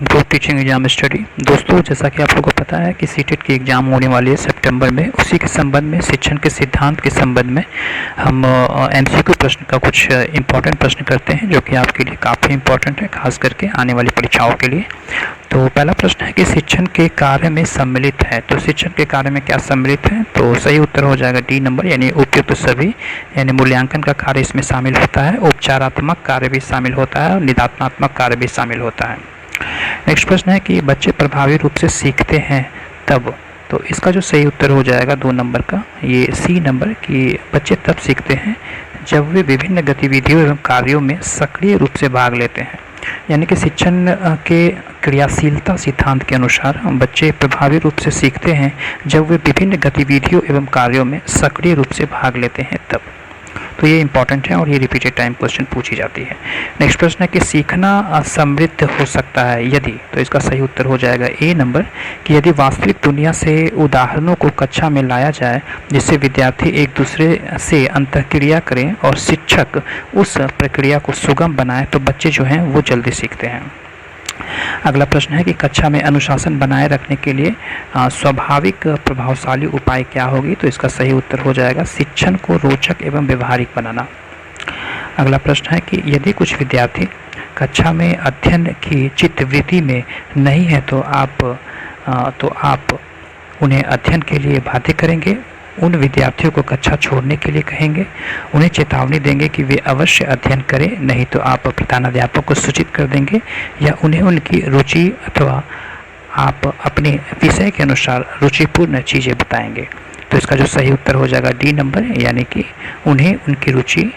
Group teaching exam study. दोस्तों, जैसा कि आप लोगों को पता है कि सीटेट की एग्ज़ाम होने वाली है सितंबर में। उसी के संबंध में शिक्षण के सिद्धांत के संबंध में हम एमसीक्यू प्रश्न का कुछ इम्पॉर्टेंट प्रश्न करते हैं जो कि आपके लिए काफ़ी इम्पॉर्टेंट है, खास करके आने वाली परीक्षाओं के लिए। तो पहला प्रश्न है कि शिक्षण के कार्य में सम्मिलित है। तो शिक्षण के कार्य में क्या सम्मिलित है? तो सही उत्तर हो जाएगा डी नंबर, यानी उपयुक्त सभी। यानी मूल्यांकन का कार्य इसमें शामिल होता है, उपचारात्मक कार्य भी शामिल होता है और निदात्मक कार्य भी शामिल होता है। नेक्स्ट प्रश्न है कि बच्चे प्रभावी रूप से सीखते हैं तब। तो इसका जो सही उत्तर हो जाएगा 2 नंबर का, ये सी नंबर, कि बच्चे तब सीखते हैं जब वे विभिन्न गतिविधियों एवं कार्यों में सक्रिय रूप से भाग लेते हैं। यानी कि शिक्षण के क्रियाशीलता सिद्धांत के अनुसार बच्चे प्रभावी रूप से सीखते हैं जब वे विभिन्न गतिविधियों एवं कार्यों में सक्रिय रूप से भाग लेते हैं तब। तो ये इंपॉर्टेंट है और ये रिपीटेड टाइम क्वेश्चन पूछी जाती है। नेक्स्ट प्रश्न है कि सीखना समृद्ध हो सकता है यदि। तो इसका सही उत्तर हो जाएगा ए नंबर, कि यदि वास्तविक दुनिया से उदाहरणों को कक्षा में लाया जाए जिससे विद्यार्थी एक दूसरे से अंतःक्रिया करें और शिक्षक उस प्रक्रिया को सुगम बनाए तो बच्चे जो हैं वो जल्दी सीखते हैं। अगला प्रश्न है कि कक्षा में अनुशासन बनाए रखने के लिए स्वाभाविक प्रभावशाली उपाय क्या होगी। तो इसका सही उत्तर हो जाएगा शिक्षण को रोचक एवं व्यवहारिक बनाना। अगला प्रश्न है कि यदि कुछ विद्यार्थी कक्षा में अध्ययन की चित्तवृत्ति में नहीं है तो आप उन्हें अध्ययन के लिए बाध्य करेंगे, उन विद्यार्थियों को कक्षा छोड़ने के लिए कहेंगे, उन्हें चेतावनी देंगे कि वे अवश्य अध्ययन करें, नहीं तो आप प्रधानाध्यापक को सूचित कर देंगे, या उन्हें उनकी रुचि अथवा आप अपने विषय के अनुसार रुचिपूर्ण चीज़ें बताएंगे। तो इसका जो सही उत्तर हो जाएगा डी नंबर, यानी कि उन्हें उनकी रुचि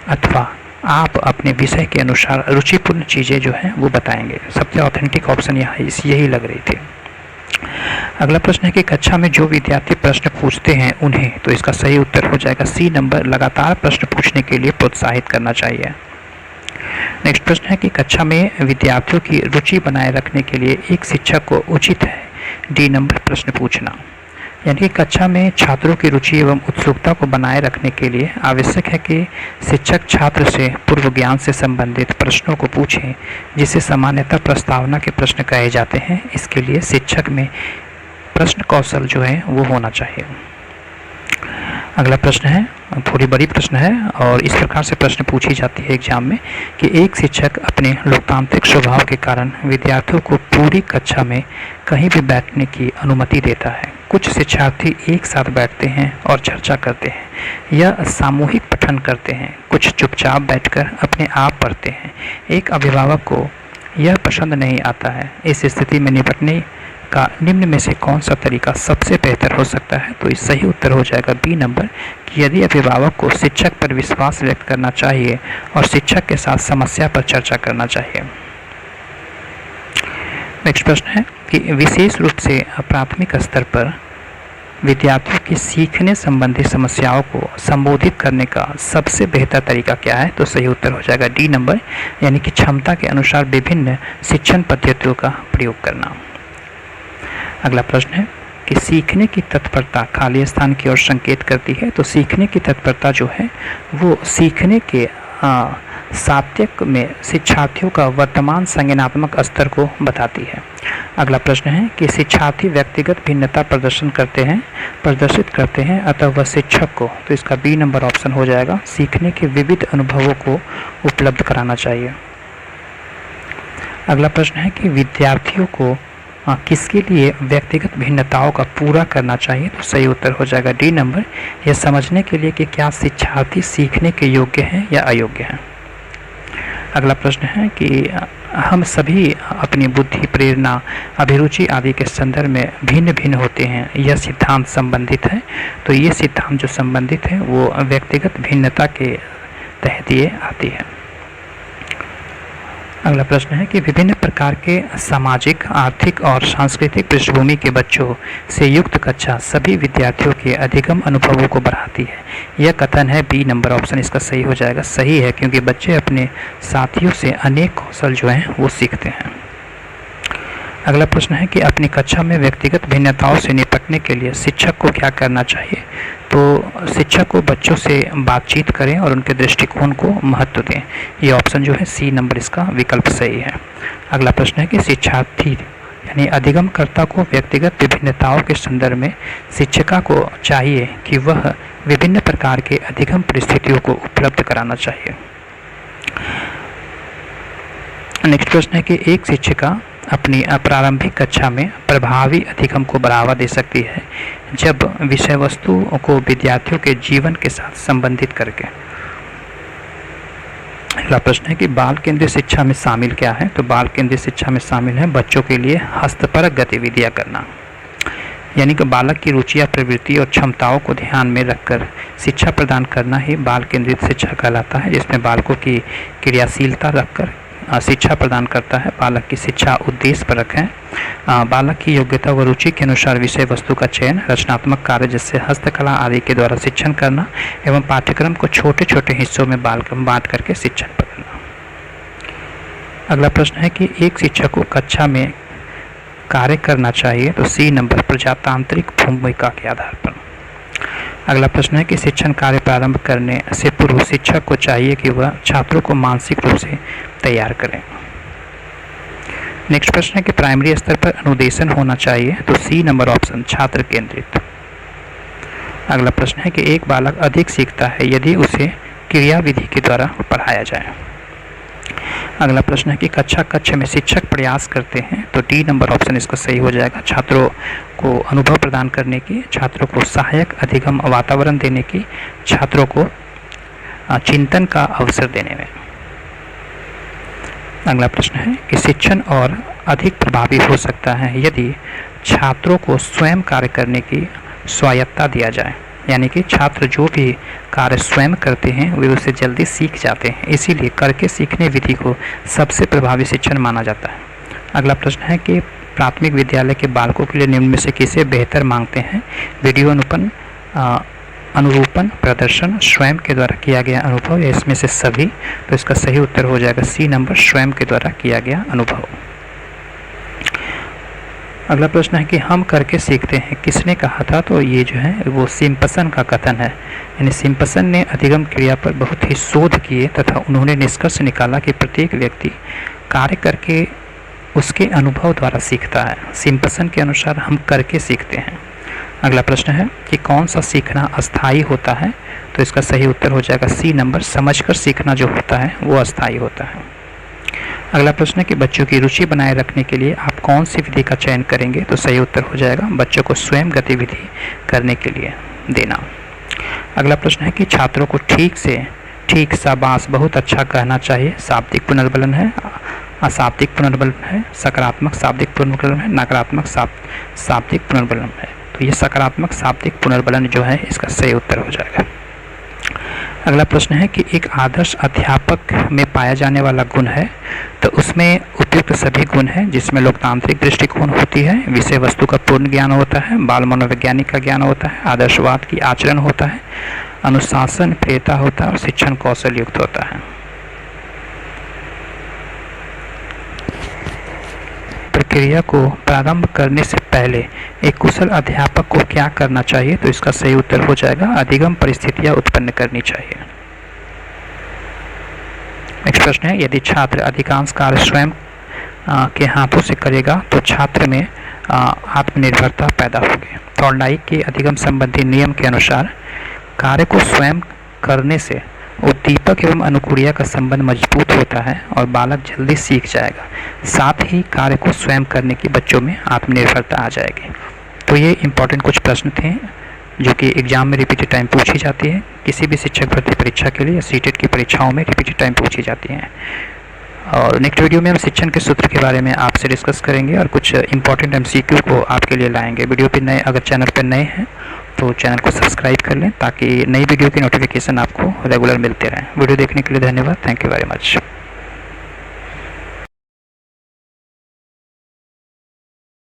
अथवा आप अपने विषय के अनुसार रुचिपूर्ण चीज़ें जो हैं वो बताएंगे। सबसे ऑथेंटिक ऑप्शन यहाँ यही लग रही थी। अगला प्रश्न है कि कक्षा में जो विद्यार्थी प्रश्न पूछते हैं उन्हें। तो इसका सही उत्तर हो जाएगा सी नंबर, लगातार प्रश्न पूछने के लिए प्रोत्साहित करना चाहिए। नेक्स्ट प्रश्न है कि कक्षा में विद्यार्थियों की रुचि बनाए रखने के लिए एक शिक्षक को उचित है डी नंबर प्रश्न पूछना। यानी कि कक्षा में छात्रों की रुचि एवं उत्सुकता को बनाए रखने के लिए आवश्यक है कि शिक्षक छात्र से पूर्व ज्ञान से संबंधित प्रश्नों को पूछें, जिसे सामान्यतः प्रस्तावना के प्रश्न कहे जाते हैं। इसके लिए शिक्षक में प्रश्न कौशल जो है वो होना चाहिए। अगला प्रश्न है, थोड़ी बड़ी प्रश्न है और इस प्रकार से प्रश्न पूछी जाती है एग्जाम में कि एक शिक्षक अपने लोकतांत्रिक स्वभाव के कारण विद्यार्थियों को पूरी कक्षा में कहीं भी बैठने की अनुमति देता है। कुछ शिक्षार्थी एक साथ बैठते हैं और चर्चा करते हैं या सामूहिक पठन करते हैं, कुछ चुपचाप बैठकर अपने आप पढ़ते हैं। एक अभिभावक को यह पसंद नहीं आता है। इस स्थिति में निपटने का निम्न में से कौन सा तरीका सबसे बेहतर हो सकता है। तो इस सही उत्तर हो जाएगा बी नंबर, कि यदि अभिभावक को शिक्षक पर विश्वास व्यक्त करना चाहिए और शिक्षक के साथ समस्या पर चर्चा करना चाहिए। नेक्स्ट प्रश्न है कि विशेष रूप से प्राथमिक स्तर पर विद्यार्थियों की सीखने संबंधी समस्याओं को संबोधित करने का सबसे बेहतर तरीका क्या है। तो सही उत्तर हो जाएगा डी नंबर, यानी कि क्षमता के अनुसार विभिन्न शिक्षण पद्धतियों का प्रयोग करना। अगला प्रश्न है कि सीखने की तत्परता खाली स्थान की ओर संकेत करती है। तो सीखने की तत्परता जो है वो सीखने के सात्यक में शिक्षार्थियों का वर्तमान संज्ञानात्मक स्तर को बताती है। अगला प्रश्न है कि शिक्षार्थी व्यक्तिगत भिन्नता प्रदर्शित करते हैं अतः वह शिक्षक को। तो इसका बी नंबर ऑप्शन हो जाएगा, सीखने के विविध अनुभवों को उपलब्ध कराना चाहिए। अगला प्रश्न है कि विद्यार्थियों को किसके लिए व्यक्तिगत भिन्नताओं का पूरा करना चाहिए। तो सही उत्तर हो जाएगा डी नंबर, यह समझने के लिए कि क्या शिक्षार्थी सीखने के योग्य हैं या अयोग्य हैं। अगला प्रश्न है कि हम सभी अपनी बुद्धि, प्रेरणा, अभिरुचि आदि के संदर्भ में भिन्न भिन्न होते हैं, यह सिद्धांत संबंधित है। तो ये सिद्धांत जो संबंधित है वो व्यक्तिगत भिन्नता के तहत ये आती है। अगला प्रश्न है कि विभिन्न प्रकार के सामाजिक, आर्थिक और सांस्कृतिक पृष्ठभूमि के बच्चों से युक्त कक्षा सभी विद्यार्थियों के अधिगम अनुभवों को बढ़ाती है। यह कथन है बी नंबर ऑप्शन, इसका सही हो जाएगा। सही है, क्योंकि बच्चे अपने साथियों से अनेक कौशल जो हैं वो सीखते हैं। अगला प्रश्न है कि अपनी कक्षा में व्यक्तिगत भिन्नताओं से निपटने के लिए शिक्षक को क्या करना चाहिए। तो शिक्षक को बच्चों से बातचीत करें और उनके दृष्टिकोण को महत्व दें। ये ऑप्शन जो है सी नंबर इसका विकल्प सही है। अगला प्रश्न है कि शिक्षार्थी यानी अधिगमकर्ता को व्यक्तिगत विभिन्नताओं के संदर्भ में शिक्षिका को चाहिए कि वह विभिन्न प्रकार के अधिगम परिस्थितियों को उपलब्ध कराना चाहिए। नेक्स्ट प्रश्न है कि एक शिक्षिका अपनी प्रारंभिक कक्षा में प्रभावी अधिगम को बढ़ावा दे सकती है जब विषय वस्तु को विद्यार्थियों के जीवन के साथ संबंधित करके। अगला प्रश्न है कि बाल केंद्रित शिक्षा में शामिल क्या है? तो बाल केंद्रित शिक्षा में शामिल है बच्चों के लिए हस्तपरक गतिविधियां करना, यानी कि बालक की रुचि या प्रवृत्ति और क्षमताओं को ध्यान में रखकर शिक्षा प्रदान करना ही बाल केंद्रित शिक्षा कहलाता है, जिसमें बालकों की क्रियाशीलता रखकर शिक्षा प्रदान करता है। बालक की शिक्षा उद्देश्य परक है। बालक की योग्यता व रुचि के अनुसार विषय वस्तु का चयन, रचनात्मक कार्य जैसे हस्तकला आदि के द्वारा शिक्षण करना एवं पाठ्यक्रम को छोटे छोटे हिस्सों में बांट करके शिक्षण करना। अगला प्रश्न है कि एक शिक्षक को कक्षा में कार्य करना चाहिए, तो सी नंबर प्रजातांत्रिक भूमिका के आधार पर। अगला प्रश्न है कि शिक्षण कार्य प्रारंभ करने से पूर्व शिक्षक को चाहिए कि वह छात्रों को मानसिक रूप से तैयार करें। नेक्स्ट प्रश्न है कि प्राइमरी स्तर पर अनुदेशन होना चाहिए, तो सी नंबर ऑप्शन छात्र केंद्रित। अगला प्रश्न है कि एक बालक अधिक सीखता है यदि उसे क्रियाविधि के द्वारा पढ़ाया जाए। अगला प्रश्न है कि कक्षा में शिक्षक प्रयास करते हैं, तो डी नंबर ऑप्शन इसका सही हो जाएगा। छात्रों को अनुभव प्रदान करने की, छात्रों को सहायक अधिगम वातावरण देने की, छात्रों को चिंतन का अवसर देने में। अगला प्रश्न है कि शिक्षण और अधिक प्रभावी हो सकता है यदि छात्रों को स्वयं कार्य करने की स्वायत्ता दिया जाए, यानी कि छात्र जो भी कार्य स्वयं करते हैं वे उसे जल्दी सीख जाते हैं, इसीलिए करके सीखने विधि को सबसे प्रभावी शिक्षण माना जाता है। अगला प्रश्न है कि प्राथमिक विद्यालय के बालकों के लिए निम्न में से किसे बेहतर मांगते हैं? वीडियो अनुरूपण, प्रदर्शन, स्वयं के द्वारा किया गया अनुभव या इसमें से सभी? तो इसका सही उत्तर हो जाएगा सी नंबर स्वयं के द्वारा किया गया अनुभव। अगला प्रश्न है कि हम करके सीखते हैं किसने कहा था? तो ये जो है वो सिम्पसन का कथन है, यानी सिम्पसन ने अधिगम क्रिया पर बहुत ही शोध किए तथा उन्होंने निष्कर्ष निकाला कि प्रत्येक व्यक्ति कार्य करके उसके अनुभव द्वारा सीखता है। सिम्पसन के अनुसार हम करके सीखते हैं। अगला प्रश्न है कि कौन सा सीखना अस्थायी होता है? तो इसका सही उत्तर हो जाएगा सी नंबर समझकर सीखना जो होता है वो अस्थायी होता है। अगला प्रश्न है कि बच्चों की रुचि बनाए रखने के लिए आप कौन सी विधि का चयन करेंगे? तो सही उत्तर हो जाएगा बच्चों को स्वयं गतिविधि करने के लिए देना। अगला प्रश्न है कि छात्रों को ठीक, शाबाश, बहुत अच्छा कहना चाहिए शाब्दिक पुनर्बलन है, अशाब्दिक पुनर्बलन है, सकारात्मक शाब्दिक पुनर्बलन है, नकारात्मक शाब्दिक पुनर्बलन है? तो ये सकारात्मक शाब्दिक पुनर्बलन जो है इसका सही उत्तर हो जाएगा। अगला प्रश्न है कि एक आदर्श अध्यापक में पाया जाने वाला गुण है, तो उसमें उपयुक्त सभी गुण हैं जिसमें लोकतांत्रिक दृष्टिकोण होती है, विषय वस्तु का पूर्ण ज्ञान होता है, बाल मनोवैज्ञानिक का ज्ञान होता है, आदर्शवाद की आचरण होता है, अनुशासन प्रियता होता है और शिक्षण कौशल युक्त होता है। प्रक्रिया को प्रारंभ करने से पहले एक कुशल अध्यापक को क्या करना चाहिए? तो इसका सही उत्तर हो जाएगा अधिगम परिस्थितियां उत्पन्न करनी चाहिए। नेक्स्ट प्रश्न है यदि छात्र अधिकांश कार्य स्वयं के हाथों से करेगा तो छात्र में आत्मनिर्भरता पैदा होगी। थॉर्नडाइक के अधिगम संबंधी नियम के अनुसार कार्य को स्वयं करने से उद्दीपक एवं अनुक्रिया का संबंध मजबूत होता है और बालक जल्दी सीख जाएगा। साथ ही कार्य को स्वयं करने की बच्चों में आत्मनिर्भरता आ जाएगी। तो ये इम्पोर्टेंट कुछ प्रश्न थे जो कि एग्जाम में रिपीटेड टाइम पूछी जाती है, किसी भी शिक्षक भर्ती परीक्षा के लिए या सीटेट की परीक्षाओं में रिपीटेड टाइम पूछी जाती हैं। और नेक्स्ट वीडियो में हम शिक्षण के सूत्र के बारे में आपसे डिस्कस करेंगे और कुछ इंपॉर्टेंट MCQ को आपके लिए लाएंगे। वीडियो पे नए, अगर चैनल पर नए हैं तो चैनल को सब्सक्राइब कर लें ताकि नई वीडियो की नोटिफिकेशन आपको रेगुलर मिलते रहें। वीडियो देखने के लिए धन्यवाद। Thank you very much.